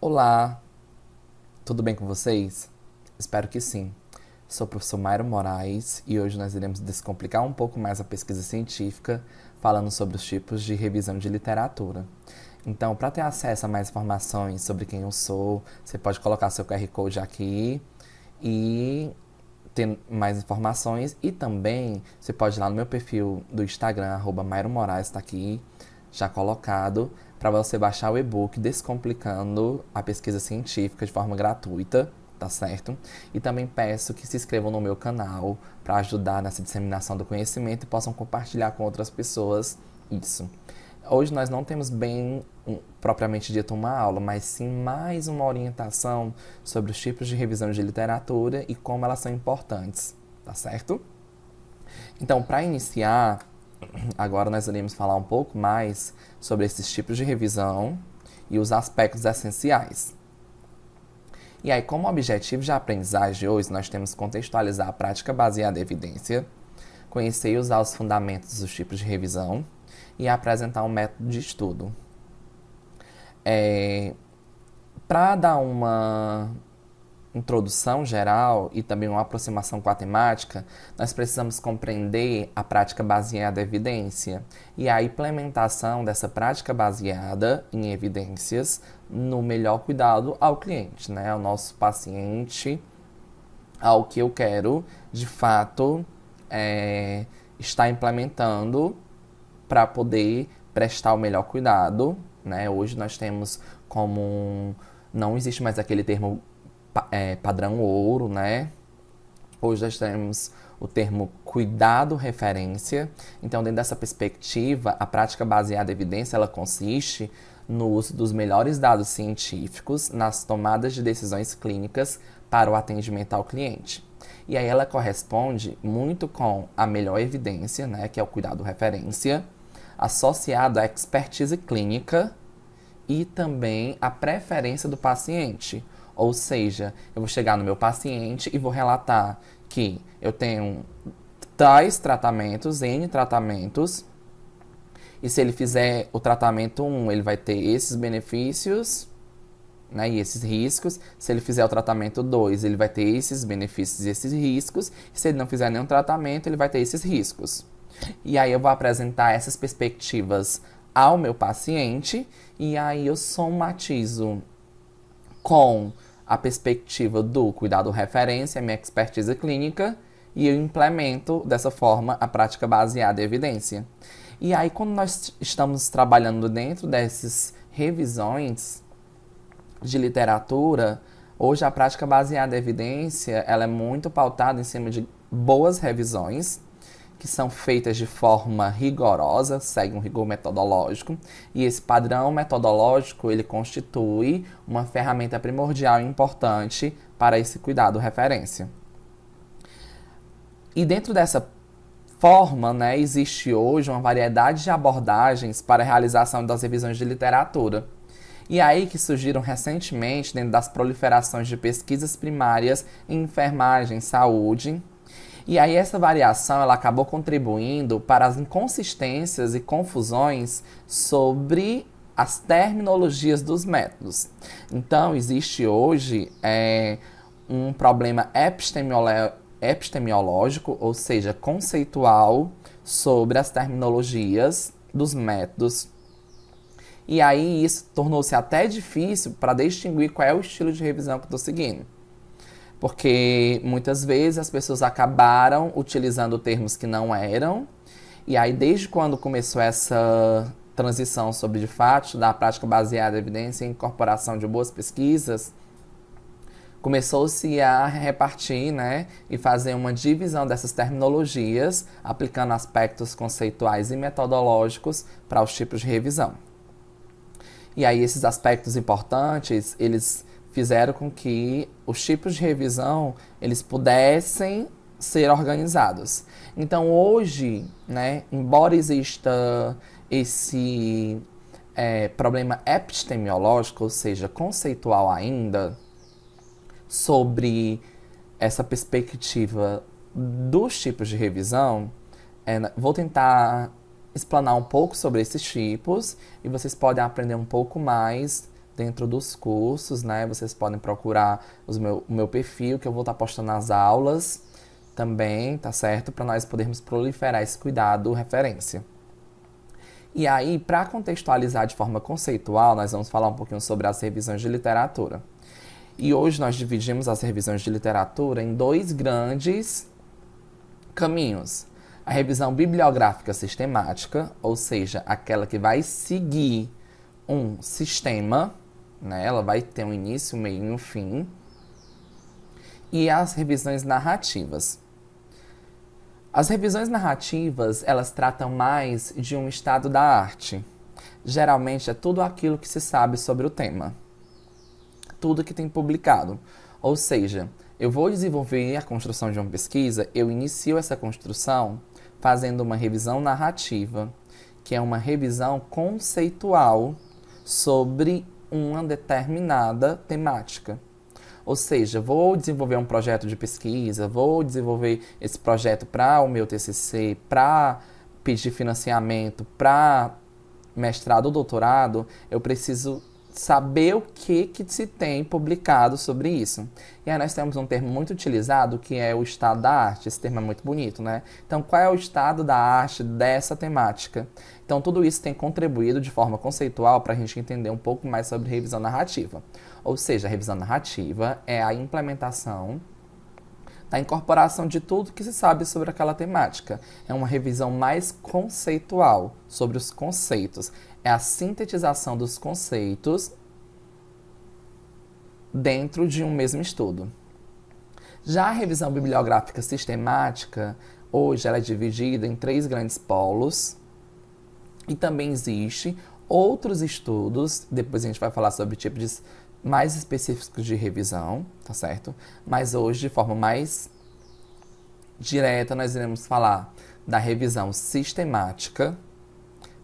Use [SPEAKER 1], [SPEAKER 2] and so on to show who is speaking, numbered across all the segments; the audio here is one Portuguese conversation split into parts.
[SPEAKER 1] Olá, tudo bem com vocês? Espero que sim. Sou o professor Mairo Moraes e hoje nós iremos descomplicar um pouco mais a pesquisa científica, falando sobre os tipos de revisão de literatura. Então, para ter acesso a mais informações sobre quem eu sou, você pode colocar seu QR Code aqui e ter mais informações. E também você pode ir lá no meu perfil do Instagram, Mairo Moraes, está aqui já colocado, para você baixar o e-book Descomplicando a Pesquisa Científica de forma gratuita, tá certo? E também peço que se inscrevam no meu canal para ajudar nessa disseminação do conhecimento e possam compartilhar com outras pessoas isso. Hoje nós não temos bem propriamente dito uma aula, mas sim mais uma orientação sobre os tipos de revisão de literatura e como elas são importantes, tá certo? Então, para iniciar, agora nós iremos falar um pouco mais sobre esses tipos de revisão e os aspectos essenciais. E aí, como objetivo de aprendizagem de hoje, nós temos que contextualizar a prática baseada em evidência, conhecer e usar os fundamentos dos tipos de revisão e apresentar um método de estudo. Para dar uma introdução geral e também uma aproximação com a temática, nós precisamos compreender a prática baseada em evidência e a implementação dessa prática baseada em evidências no melhor cuidado ao cliente, né, ao nosso paciente, ao que eu quero, de fato, estar implementando para poder prestar o melhor cuidado, né? Hoje nós temos não existe mais aquele termo padrão ouro, né? Hoje nós temos o termo cuidado referência. Então, dentro dessa perspectiva, a prática baseada em evidência, ela consiste no uso dos melhores dados científicos nas tomadas de decisões clínicas para o atendimento ao cliente. E aí ela corresponde muito com a melhor evidência, né, que é o cuidado referência, associado à expertise clínica e também à preferência do paciente. Ou seja, eu vou chegar no meu paciente e vou relatar que eu tenho tais tratamentos, N tratamentos, e se ele fizer o tratamento 1, ele vai ter esses benefícios, né, e esses riscos. Se ele fizer o tratamento 2, ele vai ter esses benefícios e esses riscos. E se ele não fizer nenhum tratamento, ele vai ter esses riscos. E aí eu vou apresentar essas perspectivas ao meu paciente e aí eu somatizo com a perspectiva do cuidado referência, a minha expertise clínica, e eu implemento dessa forma a prática baseada em evidência. E aí, quando nós estamos trabalhando dentro dessas revisões de literatura, hoje a prática baseada em evidência, ela é muito pautada em cima de boas revisões, que são feitas de forma rigorosa, seguem um rigor metodológico, e esse padrão metodológico, ele constitui uma ferramenta primordial e importante para esse cuidado referência. E dentro dessa forma, né, existe hoje uma variedade de abordagens para a realização das revisões de literatura. E aí que surgiram recentemente, dentro das proliferações de pesquisas primárias em enfermagem, saúde. E aí essa variação ela acabou contribuindo para as inconsistências e confusões sobre as terminologias dos métodos. Então, existe hoje um problema epistemológico, ou seja, conceitual, sobre as terminologias dos métodos. E aí isso tornou-se até difícil para distinguir qual é o estilo de revisão que eu estou seguindo. Porque muitas vezes as pessoas acabaram utilizando termos que não eram. E aí, desde quando começou essa transição sobre, de fato, da prática baseada em evidência e incorporação de boas pesquisas, começou-se a repartir, né, e fazer uma divisão dessas terminologias, aplicando aspectos conceituais e metodológicos para os tipos de revisão. E aí, esses aspectos importantes, eles fizeram com que os tipos de revisão eles pudessem ser organizados. Então, hoje, né, embora exista esse problema epistemológico, ou seja, conceitual ainda, sobre essa perspectiva dos tipos de revisão, vou tentar explanar um pouco sobre esses tipos e vocês podem aprender um pouco mais dentro dos cursos, né? Vocês podem procurar o meu perfil, que eu vou estar postando as aulas também, tá certo? Para nós podermos proliferar esse cuidado referência. E aí, para contextualizar de forma conceitual, nós vamos falar um pouquinho sobre as revisões de literatura. E hoje nós dividimos as revisões de literatura em dois grandes caminhos. A revisão bibliográfica sistemática, ou seja, aquela que vai seguir um sistema, né? Ela vai ter um início, um meio e um fim. E as revisões narrativas. As revisões narrativas, elas tratam mais de um estado da arte. Geralmente é tudo aquilo que se sabe sobre o tema. Tudo que tem publicado. Ou seja, eu vou desenvolver a construção de uma pesquisa, eu inicio essa construção fazendo uma revisão narrativa, que é uma revisão conceitual sobre uma determinada temática. Ou seja, vou desenvolver um projeto de pesquisa, vou desenvolver esse projeto para o meu TCC, para pedir financiamento, para mestrado ou doutorado, eu preciso saber o que se tem publicado sobre isso. E aí nós temos um termo muito utilizado que é o estado da arte. Esse termo é muito bonito, né? Então, qual é o estado da arte dessa temática? Então, tudo isso tem contribuído de forma conceitual para a gente entender um pouco mais sobre revisão narrativa. Ou seja, a revisão narrativa é a implementação da incorporação de tudo que se sabe sobre aquela temática. É uma revisão mais conceitual sobre os conceitos. É a sintetização dos conceitos dentro de um mesmo estudo. Já a revisão bibliográfica sistemática, hoje ela é dividida em 3 grandes polos e também existe outros estudos, depois a gente vai falar sobre tipos mais específicos de revisão, tá certo? Mas hoje, de forma mais direta, nós iremos falar da revisão sistemática,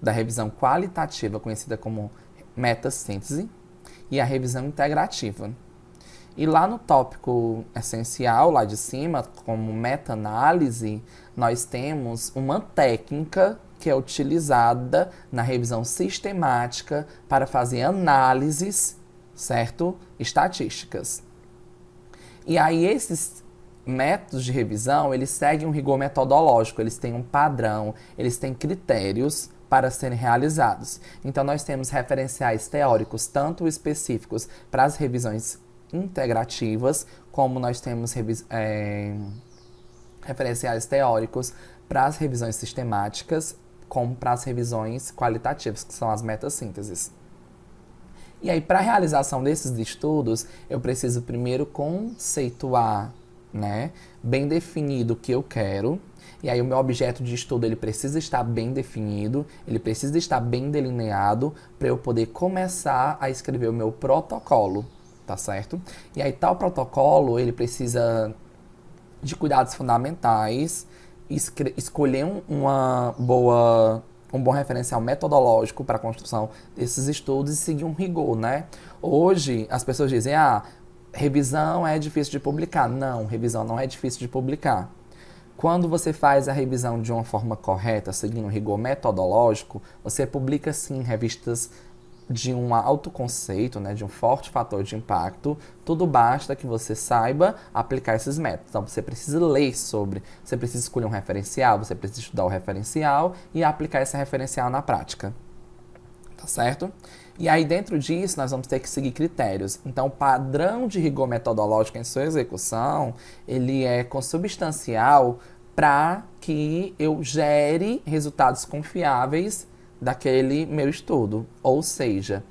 [SPEAKER 1] da revisão qualitativa, conhecida como metassíntese, e a revisão integrativa. E lá no tópico essencial, lá de cima, como meta-análise, nós temos uma técnica que é utilizada na revisão sistemática para fazer análises, certo? Estatísticas. E aí esses métodos de revisão, eles seguem um rigor metodológico, eles têm um padrão, eles têm critérios para serem realizados. Então nós temos referenciais teóricos, tanto específicos para as revisões integrativas, como nós temos referenciais teóricos para as revisões sistemáticas, como para as revisões qualitativas, que são as metassínteses. E aí, para a realização desses estudos, eu preciso primeiro conceituar, né, bem definido o que eu quero. E aí, o meu objeto de estudo ele precisa estar bem definido, ele precisa estar bem delineado para eu poder começar a escrever o meu protocolo, tá certo? E aí, tal protocolo, ele precisa de cuidados fundamentais, escolher um bom referencial metodológico para a construção desses estudos e seguir um rigor, né? Hoje, as pessoas dizem, revisão é difícil de publicar. Não, revisão não é difícil de publicar. Quando você faz a revisão de uma forma correta, seguindo um rigor metodológico, você publica, sim, revistas de um alto conceito, né, de um forte fator de impacto. Tudo basta que você saiba aplicar esses métodos. Então, você precisa ler sobre, você precisa escolher um referencial, você precisa estudar o referencial e aplicar esse referencial na prática. Tá certo? E aí, dentro disso, nós vamos ter que seguir critérios. Então, o padrão de rigor metodológico em sua execução, ele é consubstancial para que eu gere resultados confiáveis daquele meu estudo. Ou seja,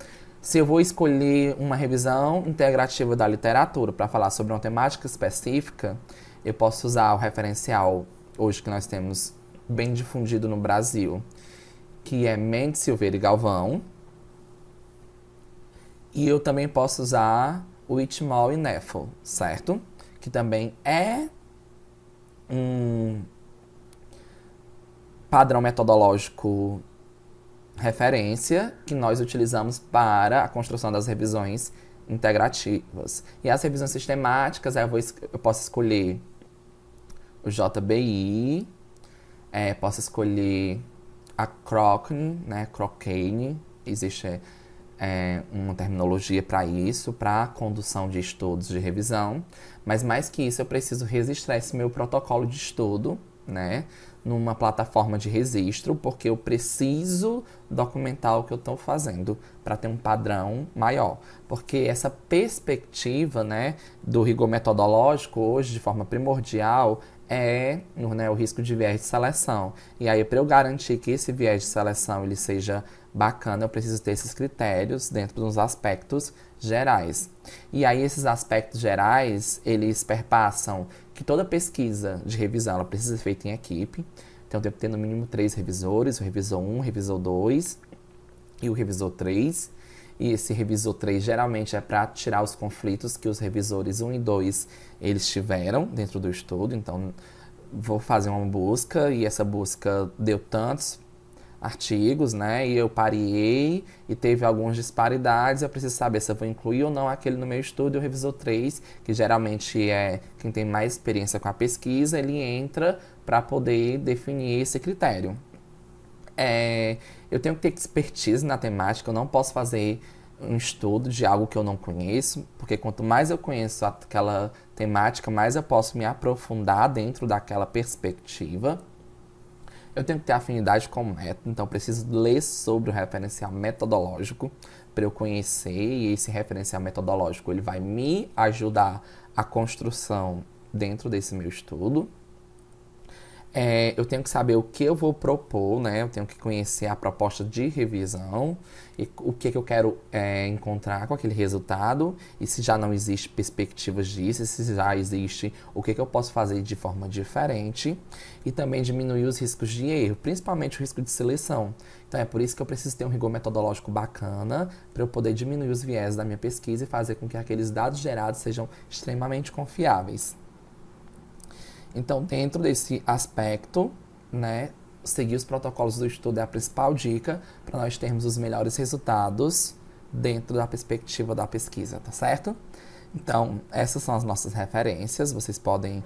[SPEAKER 1] se eu vou escolher uma revisão integrativa da literatura para falar sobre uma temática específica, eu posso usar o referencial hoje que nós temos bem difundido no Brasil, que é Mendes, Silveira e Galvão. E eu também posso usar o Whitmore e Neffel, certo? Que também é um padrão metodológico referência que nós utilizamos para a construção das revisões integrativas. E as revisões sistemáticas, eu posso escolher o JBI, posso escolher a Cochrane, né? Cochrane, existe uma terminologia para isso, para a condução de estudos de revisão, mas mais que isso eu preciso registrar esse meu protocolo de estudo, né, numa plataforma de registro, porque eu preciso documentar o que eu estou fazendo para ter um padrão maior. Porque essa perspectiva, né, do rigor metodológico hoje, de forma primordial, né, o risco de viés de seleção. E aí, para eu garantir que esse viés de seleção ele seja bacana, eu preciso ter esses critérios dentro dos aspectos gerais. E aí, esses aspectos gerais, eles perpassam que toda pesquisa de revisão ela precisa ser feita em equipe. Então, eu tenho que ter no mínimo 3 revisores, o revisor 1, o revisor 2 e o revisor 3. E esse revisor 3 geralmente é para tirar os conflitos que os revisores 1 e 2 eles tiveram dentro do estudo. Então, vou fazer uma busca e essa busca deu tantos artigos, né? E eu parei e teve algumas disparidades. Eu preciso saber se eu vou incluir ou não aquele no meu estudo. E o revisor 3, que geralmente é quem tem mais experiência com a pesquisa, ele entra para poder definir esse critério. Eu tenho que ter expertise na temática, eu não posso fazer um estudo de algo que eu não conheço, porque quanto mais eu conheço aquela temática, mais eu posso me aprofundar dentro daquela perspectiva. Eu tenho que ter afinidade com o método, então eu preciso ler sobre o referencial metodológico para eu conhecer, e esse referencial metodológico ele vai me ajudar a construção dentro desse meu estudo. Eu tenho que saber o que eu vou propor, né? Eu tenho que conhecer a proposta de revisão e o que eu quero encontrar com aquele resultado, e se já não existe perspectivas disso, se já existe, o que eu posso fazer de forma diferente, e também diminuir os riscos de erro, principalmente o risco de seleção. Então é por isso que eu preciso ter um rigor metodológico bacana para eu poder diminuir os viés da minha pesquisa e fazer com que aqueles dados gerados sejam extremamente confiáveis. Então, dentro desse aspecto, né, seguir os protocolos do estudo é a principal dica para nós termos os melhores resultados dentro da perspectiva da pesquisa, tá certo? Então, essas são as nossas referências, vocês podem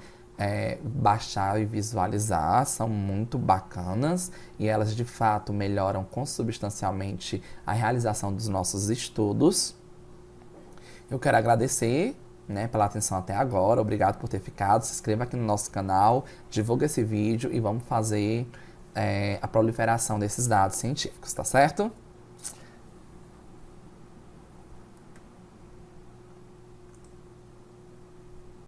[SPEAKER 1] baixar e visualizar, são muito bacanas e elas de fato melhoram consubstancialmente a realização dos nossos estudos. Eu quero agradecer, né, pela atenção até agora, obrigado por ter ficado, se inscreva aqui no nosso canal, divulga esse vídeo e vamos fazer a proliferação desses dados científicos, tá certo?